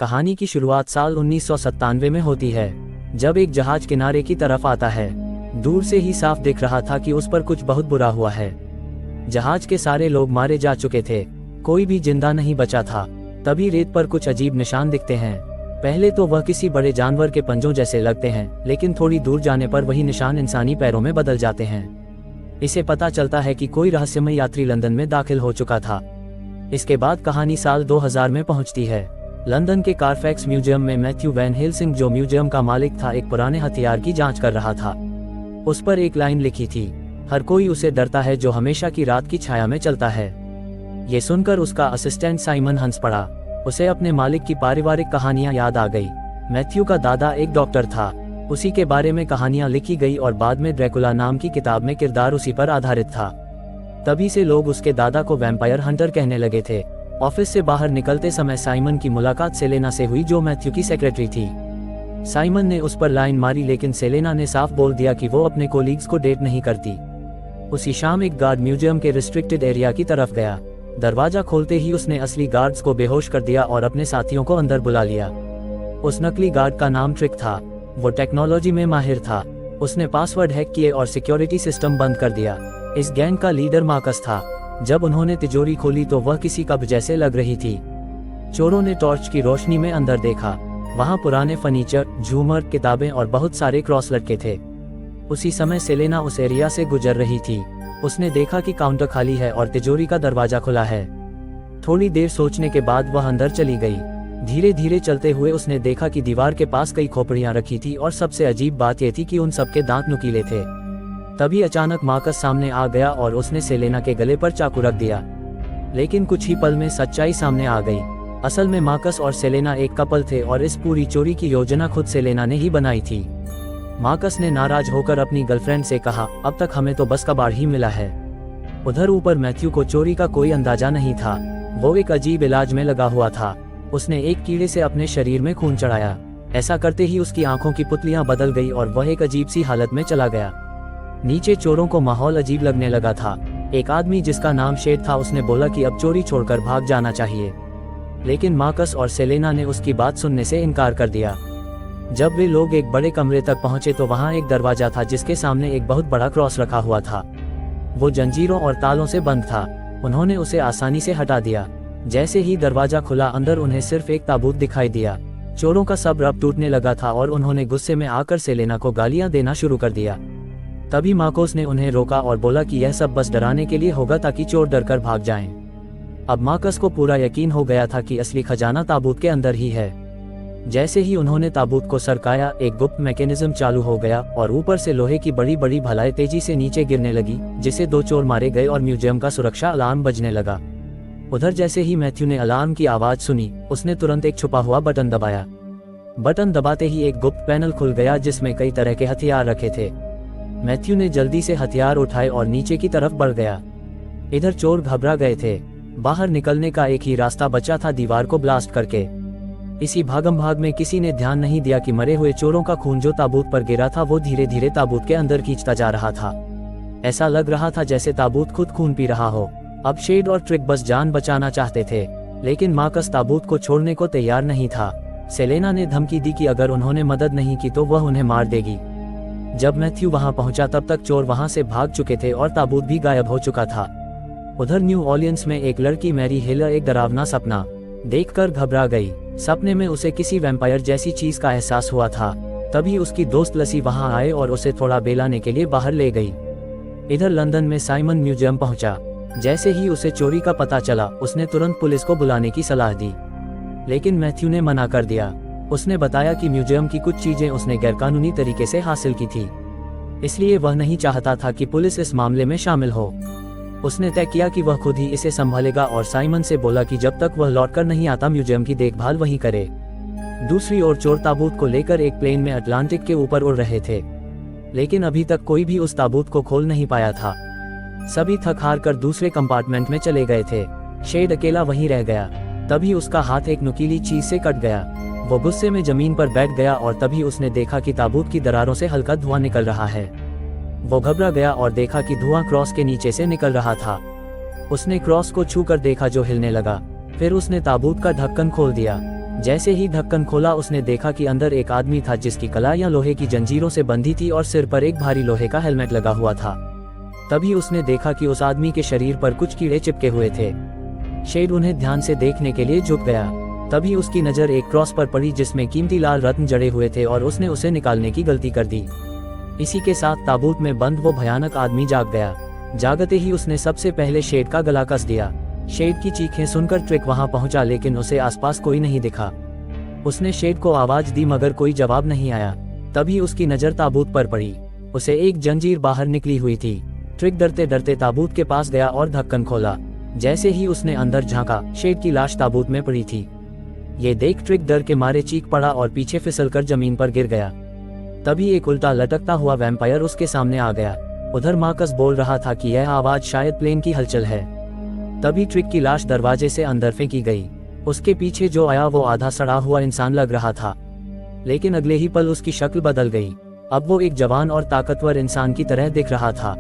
कहानी की शुरुआत साल 1997 में होती है, जब एक जहाज किनारे की तरफ आता है। दूर से ही साफ दिख रहा था कि उस पर कुछ बहुत बुरा हुआ है। जहाज के सारे लोग मारे जा चुके थे, कोई भी जिंदा नहीं बचा था। तभी रेत पर कुछ अजीब निशान दिखते हैं। पहले तो वह किसी बड़े जानवर के पंजों जैसे लगते हैं, लेकिन थोड़ी दूर जाने पर वही निशान इंसानी पैरों में बदल जाते हैं। इसे पता चलता है कि कोई रहस्यमय यात्री लंदन में दाखिल हो चुका था। इसके बाद कहानी साल 2000 में पहुंचती है। लंदन के कारफैक्स म्यूजियम में मैथ्यू वैन हेल्सिंग, जो म्यूजियम का मालिक था, एक पुराने हथियार की जांच कर रहा था। उस पर एक लाइन लिखी थी, हर कोई उसे डरता है जो हमेशा की रात की छाया में चलता है। ये सुनकर उसका असिस्टेंट साइमन हंस पड़ा। उसे अपने मालिक की पारिवारिक कहानियां याद आ गई। मैथ्यू का दादा एक डॉक्टर था, उसी के बारे में कहानियां लिखी गई और बाद में ड्रैकुला नाम की किताब में किरदार उसी पर आधारित था। तभी से लोग उसके दादा को वैम्पायर हंटर कहने लगे थे। ऑफिस से बाहर निकलते समय साइमन की मुलाकात सेलेना से हुई, जो मैथ्यू की सेक्रेटरी थी। साइमन ने उस पर लाइन मारी, लेकिन सेलेना ने साफ बोल दिया कि वो अपने कोलीग्स को डेट नहीं करती। उसी शाम एक गार्ड म्यूजियम के रिस्ट्रिक्टेड एरिया की तरफ गया। दरवाजा खोलते ही उसने असली गार्ड्स को बेहोश कर दिया और अपने साथियों को अंदर बुला लिया। उस नकली गार्ड का नाम ट्रिक था। वो टेक्नोलॉजी में माहिर था। उसने पासवर्ड हैक किए और सिक्योरिटी सिस्टम बंद कर दिया। इस गैंग का लीडर मार्कस था। जब उन्होंने तिजोरी खोली तो वह किसी कब्र जैसे लग रही थी। चोरों ने टॉर्च की रोशनी में अंदर देखा। वहां पुराने फर्नीचर, झूमर, किताबें और बहुत सारे क्रॉस लटके थे। उसी समय सेलेना उस एरिया से गुजर रही थी। उसने देखा कि काउंटर खाली है और तिजोरी का दरवाजा खुला है। थोड़ी देर सोचने के बाद वह अंदर चली गई। धीरे धीरे चलते हुए उसने देखा कि दीवार के पास कई खोपड़ियां रखी थी और सबसे अजीब बात यह थी कि उन सबके दांत नुकीले थे। तभी अचानक मार्कस सामने आ गया और उसने सेलेना के गले पर चाकू रख दिया। लेकिन कुछ ही पल में सच्चाई सामने आ गई। असल में मार्कस और सेलेना एक कपल थे और इस पूरी चोरी की योजना खुद सेलेना ने ही बनाई थी। मार्कस ने नाराज होकर अपनी गर्लफ्रेंड से कहा, अब तक हमें तो बस कबाड़ ही मिला है। उधर ऊपर मैथ्यू को चोरी का कोई अंदाजा नहीं था। वो एक अजीब इलाज में लगा हुआ था। उसने एक कीड़े से अपने शरीर में खून चढ़ाया। ऐसा करते ही उसकी आंखों की पुतलियां बदल गई और वह एक अजीब सी हालत में चला गया। नीचे चोरों को माहौल अजीब लगने लगा था। एक आदमी जिसका नाम शेड था, उसने बोला कि अब चोरी छोड़कर भाग जाना चाहिए। लेकिन मार्कस और सेलेना ने उसकी बात सुनने से इनकार कर दिया। जब वे लोग एक बड़े कमरे तक पहुंचे तो वहां एक दरवाजा था जिसके सामने एक बहुत बड़ा क्रॉस रखा हुआ था। वो जंजीरों और तालों से बंद था। उन्होंने उसे आसानी से हटा दिया। जैसे ही दरवाजा खुला, अंदर उन्हें सिर्फ एक ताबूत दिखाई दिया। चोरों का सब्र अब टूटने लगा था और उन्होंने गुस्से में आकर सेलेना को गालियां देना शुरू कर दिया। तभी मार्कोस ने उन्हें रोका और बोला कि यह सब बस डराने के लिए होगा ताकि चोर डरकर भाग जाएं। अब मार्कस को पूरा यकीन हो गया था कि असली खजाना ताबूत के अंदर ही है। जैसे ही उन्होंने ताबूत को सरकाया, एक गुप्त मैकेनिज्म चालू हो गया और ऊपर से लोहे की बड़ी बड़ी भलाई तेजी से नीचे गिरने लगी, जिससे 2 चोर मारे गए और म्यूजियम का सुरक्षा अलार्म बजने लगा। उधर जैसे ही मैथ्यू ने अलार्म की आवाज सुनी, उसने तुरंत एक छुपा हुआ बटन दबाया। बटन दबाते ही एक गुप्त पैनल खुल गया जिसमें कई तरह के हथियार रखे थे। मैथ्यू ने जल्दी से हथियार उठाए और नीचे की तरफ बढ़ गया। इधर चोर घबरा गए थे। बाहर निकलने का एक ही रास्ता बचा था, दीवार को ब्लास्ट करके। इसी भागम भाग में किसी ने ध्यान नहीं दिया कि मरे हुए चोरों का खून जो ताबूत पर गिरा था, वो धीरे धीरे ताबूत के अंदर खींचता जा रहा था। ऐसा लग रहा था जैसे ताबूत खुद खून पी रहा हो। अब शेड और ट्रिक बस जान बचाना चाहते थे, लेकिन मार्कस ताबूत को छोड़ने को तैयार नहीं था। सेलेना ने धमकी दी कि अगर उन्होंने मदद नहीं की तो वह उन्हें मार देगी। जब मैथ्यू वहां पहुंचा तब तक चोर वहां से भाग चुके थे और ताबूत भी गायब हो चुका था। उधर न्यू ऑर्लियंस में एक लड़की मैरी हेलर एक डरावना सपना देखकर घबरा गई। सपने में उसे किसी वैम्पायर जैसी चीज का एहसास हुआ था। तभी उसकी दोस्त लसी वहां आए और उसे थोड़ा बेलाने के लिए बाहर ले गई। इधर लंदन में साइमन म्यूजियम पहुंचा। जैसे ही उसे चोरी का पता चला, उसने तुरंत पुलिस को बुलाने की सलाह दी, लेकिन मैथ्यू ने मना कर दिया। उसने बताया कि म्यूजियम की कुछ चीजें उसने गैरकानूनी तरीके से हासिल की थी, इसलिए वह नहीं चाहता था कि पुलिस इस मामले में शामिल हो। उसने तय किया कि वह खुद ही इसे संभालेगा और साइमन से बोला कि जब तक वह लौटकर नहीं आता, म्यूजियम की देखभाल वही करे। दूसरी ओर चोर ताबूत को लेकर एक प्लेन में अटलांटिक के ऊपर उड़ रहे थे, लेकिन अभी तक कोई भी उस ताबूत को खोल नहीं पाया था। सभी थक हार कर दूसरे कंपार्टमेंट में चले गए थे। शेड अकेला वहीं रह गया। तभी उसका हाथ एक नुकीली चीज से कट गया। वो गुस्से में जमीन पर बैठ गया और तभी उसने देखा कि ताबूत की दरारों से हल्का धुआं निकल रहा है। वो घबरा गया और देखा कि धुआं क्रॉस के नीचे से निकल रहा था। उसने क्रॉस को छू कर देखा जो हिलने लगा। फिर उसने ताबूत का ढक्कन खोल दिया। जैसे ही ढक्कन खोला उसने देखा कि अंदर एक आदमी था जिसकी कलाइयां लोहे की जंजीरों से बंधी थी और सिर पर एक भारी लोहे का हेलमेट लगा हुआ था। तभी उसने देखा कि उस आदमी के शरीर पर कुछ कीड़े चिपके हुए थे। शेड उन्हें ध्यान से देखने के लिए झुक गया। तभी उसकी नज़र एक क्रॉस पर पड़ी जिसमें कीमती लाल रत्न जड़े हुए थे और उसने उसे निकालने की गलती कर दी। इसी के साथ ताबूत में बंद वो भयानक आदमी जाग गया। जागते ही उसने सबसे पहले शेड का गला कस दिया। शेड की चीखें सुनकर ट्रिक वहां पहुंचा लेकिन उसे आसपास कोई नहीं दिखा। उसने शेड को आवाज दी मगर कोई जवाब नहीं आया। तभी उसकी नज़र ताबूत पर पड़ी। उसे एक जंजीर बाहर निकली हुई थी। ट्रिक डरते डरते ताबूत के पास गया और ढक्कन खोला। जैसे ही उसने अंदर झांका, शेड की लाश ताबूत में पड़ी थी। ये देख ट्रिक डर के मारे चीख पड़ा और पीछे फिसलकर जमीन पर गिर गया। तभी एक उल्टा लटकता हुआ वैम्पायर उसके सामने आ गया। उधर मार्कस बोल रहा था कि यह आवाज शायद प्लेन की हलचल है। तभी ट्रिक की लाश दरवाजे से अंदर फेंकी गई। उसके पीछे जो आया वो आधा सड़ा हुआ इंसान लग रहा था, लेकिन अगले ही पल उसकी शक्ल बदल गई। अब वो एक जवान और ताकतवर इंसान की तरह दिख रहा था।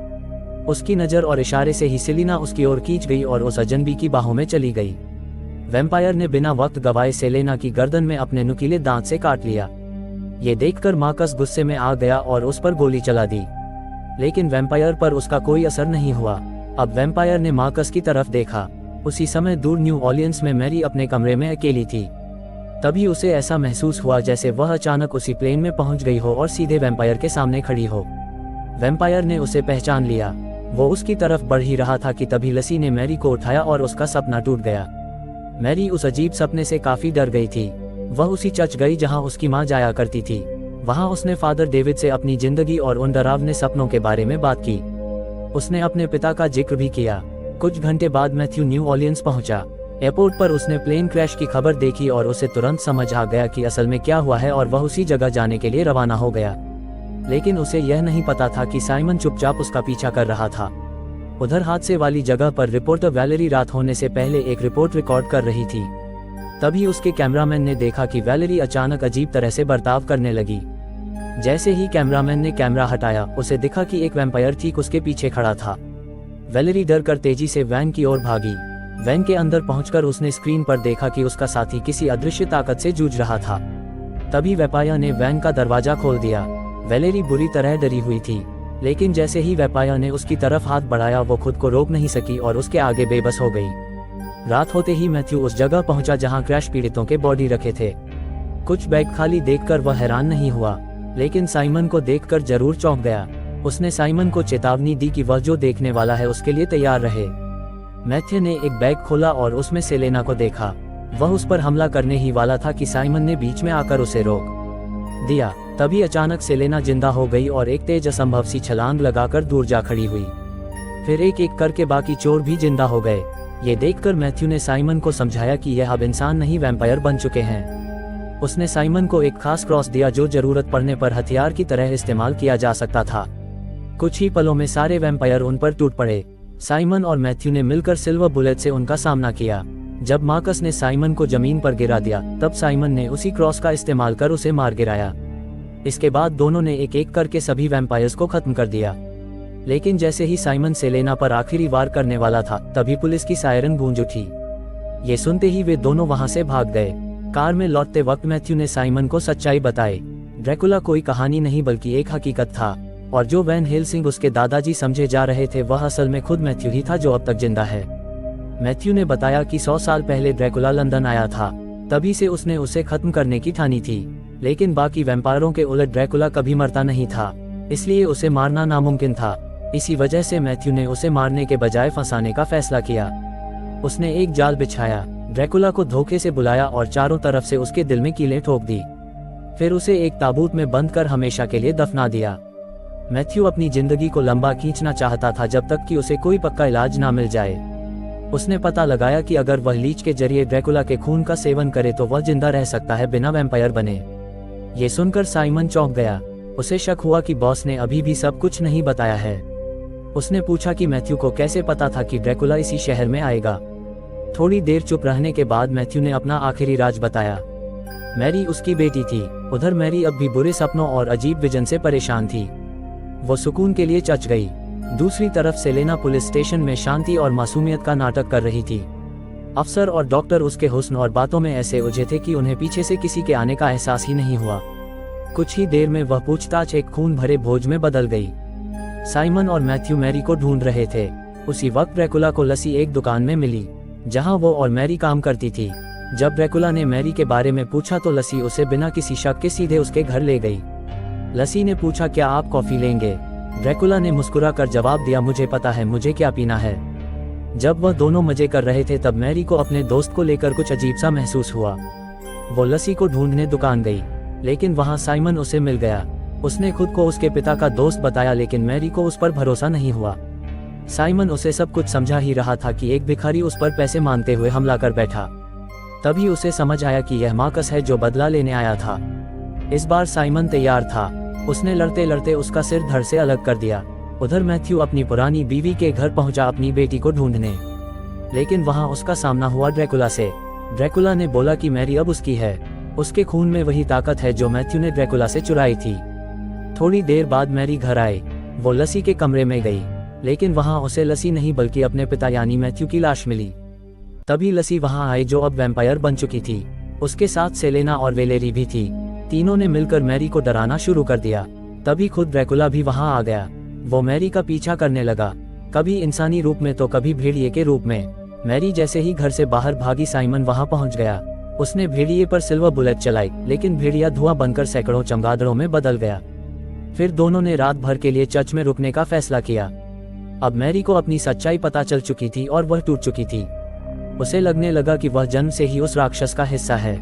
उसकी नज़र और इशारे से ही सेलेना उसकी ओर खींच गई और उस अजनबी की बाहों में चली गई। वैम्पायर ने बिना वक्त गवाए सेलेना की गर्दन में अपने नुकीले दांत से काट लिया। ये देखकर मार्कस गुस्से में आ गया और उस पर गोली चला दी, लेकिन वैम्पायर पर उसका कोई असर नहीं हुआ। अब वैम्पायर ने मार्कस की तरफ देखा। उसी समय दूर न्यू ऑर्लियंस में मैरी अपने कमरे में अकेली थी। तभी उसे ऐसा महसूस हुआ जैसे वह अचानक उसी प्लेन में पहुंच गई हो और सीधे वैम्पायर के सामने खड़ी हो। वैम्पायर ने उसे पहचान लिया। वो उसकी तरफ बढ़ ही रहा था कि तभी लसी ने मैरी को उठाया और उसका सपना टूट गया। मैरी उस अजीब सपने से काफी डर गई थी। वह उसी चर्च गई जहां उसकी मां जाया करती थी। वहां उसने फादर डेविड से अपनी जिंदगी और उन डरावने सपनों के बारे में बात की। उसने अपने पिता का जिक्र भी किया। कुछ घंटे बाद मैथ्यू न्यू ऑर्लियंस पहुंचा। एयरपोर्ट पर उसने प्लेन क्रैश की खबर देखी और उसे तुरंत समझ आ गया कि असल में क्या हुआ है और वह उसी जगह जाने के लिए रवाना हो गया। लेकिन उसे यह नहीं पता था कि साइमन चुपचाप उसका पीछा कर रहा था। उधर हादसे वाली जगह पर रिपोर्टर वैलेरी रात होने से पहले एक रिपोर्ट रिकॉर्ड कर रही थी। तभी उसके कैमरामैन ने देखा कि वैलेरी अचानक अजीब तरह से बर्ताव करने लगी। जैसे ही कैमरामैन ने कैमरा हटाया, उसे दिखा कि एक वैम्पायर ठीक उसके पीछे खड़ा था। वैलेरी डर कर तेजी से वैन की ओर भागी। वैन के अंदर पहुंचकर उसने स्क्रीन पर देखा कि उसका साथी किसी अदृश्य ताकत से जूझ रहा था। तभी वैम्पायर ने वैन का दरवाजा खोल दिया। वैलेरी बुरी तरह डरी हुई थी, लेकिन जैसे ही वैम्पायर ने उसकी तरफ हाथ बढ़ाया वो खुद को रोक नहीं सकी और उसके आगे बेबस हो गई। रात होते ही मैथ्यू उस जगह पहुंचा जहां क्रैश पीड़ितों के बॉडी रखे थे। कुछ बैग खाली देखकर वह हैरान नहीं हुआ, लेकिन साइमन को देखकर जरूर चौंक गया। उसने साइमन को चेतावनी दी कि वह जो देखने वाला है उसके लिए तैयार रहे। मैथ्यू ने एक बैग खोला और उसमें सेलेना को देखा। वह उस पर हमला करने ही वाला था कि साइमन ने बीच में आकर उसे रोक दिया। तभी अचानक सेलेना जिंदा हो गई और एक तेज असंभव सी छलांग लगाकर दूर जा खड़ी हुई। फिर एक एक करके बाकी चोर भी जिंदा हो गए। ये देखकर मैथ्यू ने साइमन को समझाया कि यह अब इंसान नहीं वैम्पायर बन चुके हैं। उसने साइमन को एक खास क्रॉस दिया जो जरूरत पड़ने पर हथियार की तरह इस्तेमाल किया जा सकता था। कुछ ही पलों में सारे वैम्पायर उन पर टूट पड़े। साइमन और मैथ्यू ने मिलकर सिल्वर बुलेट से उनका सामना किया। जब मार्कस ने साइमन को जमीन पर गिरा दिया, तब साइमन ने उसी क्रॉस का इस्तेमाल कर उसे मार गिराया। इसके बाद दोनों ने एक एक करके सभी वैम्पायर्स को खत्म कर दिया। लेकिन जैसे ही साइमन सेलेना पर आखिरी वार करने वाला था, तभी पुलिस की सायरन गूंज उठी। ये सुनते ही वे दोनों वहां से भाग गए। कार में लौटते वक्त मैथ्यू ने साइमन को सच्चाई बताई। ड्रैकुला कोई कहानी नहीं बल्कि एक हकीकत था, और जो वैन हेल्सिंग उसके दादाजी समझे जा रहे थे वह असल में खुद मैथ्यू ही था जो अब तक जिंदा है। मैथ्यू ने बताया कि 100 साल पहले ड्रैकुला लंदन आया था, तभी से उसने उसे खत्म करने की ठानी थी। लेकिन बाकी वैम्पायरों के उलट ड्रैकुला कभी मरता नहीं था, इसलिए उसे मारना नामुमकिन था। इसी वजह से मैथ्यू ने उसे मारने के बजाय फंसाने का फैसला किया। उसने एक जाल बिछाया, ड्रैकुला को धोखे से बुलाया और चारों तरफ से उसके दिल में कीलें ठोक दी। फिर उसे एक ताबूत में बंद कर हमेशा के लिए दफना दिया। मैथ्यू अपनी जिंदगी को लंबा खींचना चाहता था जब तक कि उसे कोई पक्का इलाज ना मिल जाए। उसने पता लगाया कि अगर वह लीच के जरिए ड्रैकुला के खून का सेवन करे तो वह जिंदा रह सकता है बिना वैम्पायर बने। ये सुनकर साइमन चौंक गया। उसे शक हुआ कि बॉस ने अभी भी सब कुछ नहीं बताया है। उसने पूछा कि मैथ्यू को कैसे पता था कि ड्रैकुला इसी शहर में आएगा। थोड़ी देर चुप रहने के बाद मैथ्यू ने अपना आखिरी राज बताया। मैरी उसकी बेटी थी। उधर मैरी अब भी बुरे सपनों और अजीब विजन से परेशान थी। वो सुकून के लिए चच गई। दूसरी तरफ सेलेना पुलिस स्टेशन में शांति और मासूमियत का नाटक कर रही थी। अफसर और डॉक्टर उसके हुस्न और बातों में ऐसे उलझे थे कि उन्हें पीछे से किसी के आने का एहसास ही नहीं हुआ। कुछ ही देर में वह पूछताछ एक खून भरे भोज में बदल गई। साइमन और मैथ्यू मैरी को ढूंढ रहे थे। उसी वक्त ड्रैकुला को लसी एक दुकान में मिली जहां वो और मैरी काम करती थी। जब ड्रैकुला ने मैरी के बारे में पूछा तो लसी उसे बिना किसी शक के सीधे उसके घर ले गई। लसी ने पूछा, क्या आप कॉफी लेंगे? ड्रैकुला ने मुस्कुरा कर जवाब दिया, मुझे पता है मुझे क्या पीना है। जब वह दोनों मजे कर रहे थे तब मैरी को अपने दोस्त को लेकर कुछ अजीब सा महसूस हुआ। वो लसी को ढूंढने दुकान गई, लेकिन वहां साइमन उसे मिल गया। उसने खुद को उसके पिता का दोस्त बताया, लेकिन मैरी को उस पर भरोसा नहीं हुआ। साइमन उसे सब कुछ समझा ही रहा था कि एक भिखारी उस पर पैसे मांगते हुए हमला कर बैठा। तभी उसे समझ आया कि यह मार्कस है जो बदला लेने आया था। इस बार साइमन तैयार था। उसने लड़ते लड़ते उसका सिर धड़ से अलग कर दिया। उधर मैथ्यू अपनी पुरानी बीवी के घर पहुंचा अपनी बेटी को ढूंढने, लेकिन वहां उसका सामना हुआ ड्रैकुला से। ड्रैकुला ने बोला कि मैरी अब उसकी है। उसके खून में वही ताकत है जो मैथ्यू ने ड्रैकुला से चुराई थी। थोड़ी देर बाद मैरी घर आई। वो लसी के कमरे में गई, लेकिन वहां उसे लसी नहीं बल्कि अपने पिता यानी मैथ्यू की लाश मिली। तभी लसी वहां आई जो अब वैम्पायर बन चुकी थी। उसके साथ सेलेना और वेलेरी भी थी। तीनों ने मिलकर मैरी को डराना शुरू कर दिया। तभी खुद ड्रैकुला भी वहां आ गया। वो मैरी का पीछा करने लगा, कभी इंसानी रूप में तो कभी भेड़िए के रूप में। मैरी जैसे ही घर से बाहर भागी साइमन वहां पहुंच गया। उसने भेड़िए पर सिल्वर बुलेट चलाई, लेकिन भेड़िया धुआं बनकर सैकड़ों चमगादड़ों में बदल गया। फिर दोनों ने रात भर के लिए चर्च में रुकने का फैसला किया। अब मैरी को अपनी सच्चाई पता चल चुकी थी और वह टूट चुकी थी। उसे लगने लगा कि वह जन्म से ही उस राक्षस का हिस्सा है।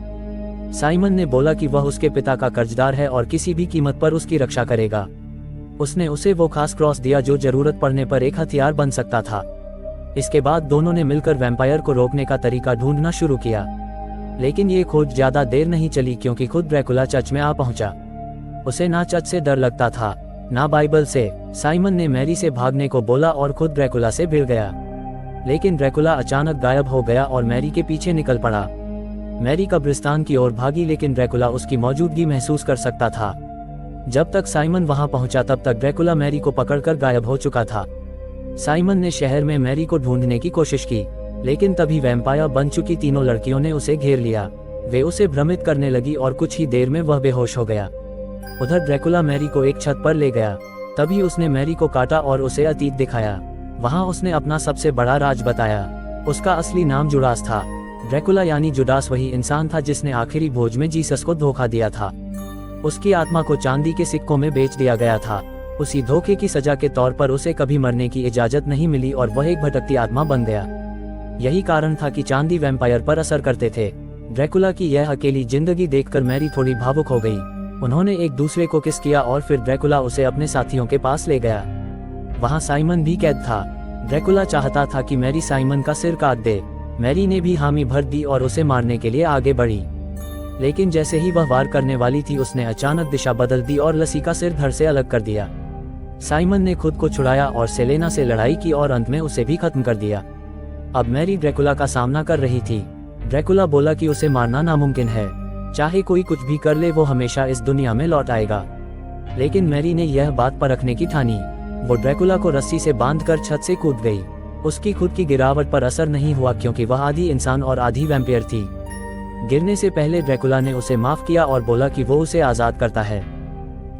साइमन ने बोला कि वह उसके पिता का कर्जदार है और किसी भी कीमत पर उसकी रक्षा करेगा। उसने उसे वो खास क्रॉस दिया जो जरूरत पड़ने पर एक हथियार बन सकता था। इसके बाद दोनों ने मिलकर वैम्पायर को रोकने का तरीका ढूंढना शुरू किया, लेकिन ये खोज ज्यादा देर नहीं चली क्योंकि खुद ड्रैकुला चर्च में आ पहुंचा। उसे ना चर्च से डर लगता था ना बाइबल से। साइमन ने मैरी से भागने को बोला और खुद ड्रैकुला से भिड़ गया, लेकिन ड्रैकुला अचानक गायब हो गया और मैरी के पीछे निकल पड़ा। मैरी कब्रिस्तान की ओर भागी, लेकिन ड्रैकुला उसकी मौजूदगी महसूस कर सकता था। जब तक साइमन वहां पहुंचा तब तक ड्रैकुला मैरी को पकड़कर गायब हो चुका था। साइमन ने शहर में मैरी को ढूंढने की कोशिश की, लेकिन तभी वैम्पायर बन चुकी तीनों लड़कियों ने उसे घेर लिया। वे उसे भ्रमित करने लगी और कुछ ही देर में वह बेहोश हो गया। उधर ड्रैकुला मैरी को एक छत पर ले गया। तभी उसने मैरी को काटा और उसे अतीत दिखाया। वहां उसने अपना सबसे बड़ा राज बताया। उसका असली नाम जुडास था। ड्रैकुला यानी जुडास वही इंसान था जिसने आखिरी भोज में जीसस को धोखा दिया था। उसकी आत्मा को चांदी के सिक्कों में बेच दिया गया था। उसी धोखे की सजा के तौर पर उसे कभी मरने की इजाजत नहीं मिली और वह एक भटकती आत्मा बन गया। यही कारण था कि चांदी वैम्पायर पर असर करते थे। ड्रैकुला की यह अकेली जिंदगी देखकर मैरी थोड़ी भावुक हो गई। उन्होंने एक दूसरे को किस किया और फिर ड्रैकुला उसे अपने साथियों के पास ले गया। वहां साइमन भी कैद था। ड्रैकुला चाहता था कि मैरी साइमन का सिर काट दे। मैरी ने भी हामी भर दी और उसे मारने के लिए आगे बढ़ी, लेकिन जैसे ही वह वार करने वाली थी उसने अचानक दिशा बदल दी और लसी का सिर धड़ से अलग कर दिया। साइमन ने खुद को छुड़ाया और सेलेना से लड़ाई की और अंत में उसे भी खत्म कर दिया। अब मैरी ड्रैकुला का सामना कर रही थी। ड्रैकुला बोला कि उसे मारना नामुमकिन है, चाहे कोई कुछ भी कर ले वो हमेशा इस दुनिया में लौट आएगा। लेकिन मैरी ने यह बात परखने की ठानी। वो ड्रैकुला को रस्सी से बांधकर छत से कूद गई। उसकी खुद की गिरावट पर असर नहीं हुआ क्योंकि वह आधी इंसान और आधी वैम्पायर थी। गिरने से पहले ड्रैकुला ने उसे माफ किया और बोला कि वो उसे आजाद करता है।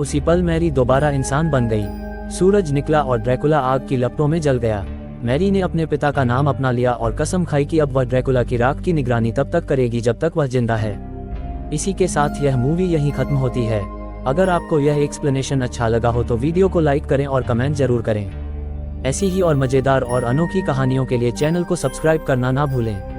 उसी पल मैरी दोबारा इंसान बन गई। सूरज निकला और ड्रैकुला आग की लपटों में जल गया। मैरी ने अपने पिता का नाम अपना लिया और कसम खाई कि अब वह ड्रैकुला की राख की निगरानी तब तक करेगी जब तक वह जिंदा है। इसी के साथ यह मूवी यहीं खत्म होती है। अगर आपको यह एक्सप्लेनेशन अच्छा लगा हो तो वीडियो को लाइक करें और कमेंट जरूर करें। ऐसी ही और मजेदार और अनोखी कहानियों के लिए चैनल को सब्सक्राइब करना ना भूलें।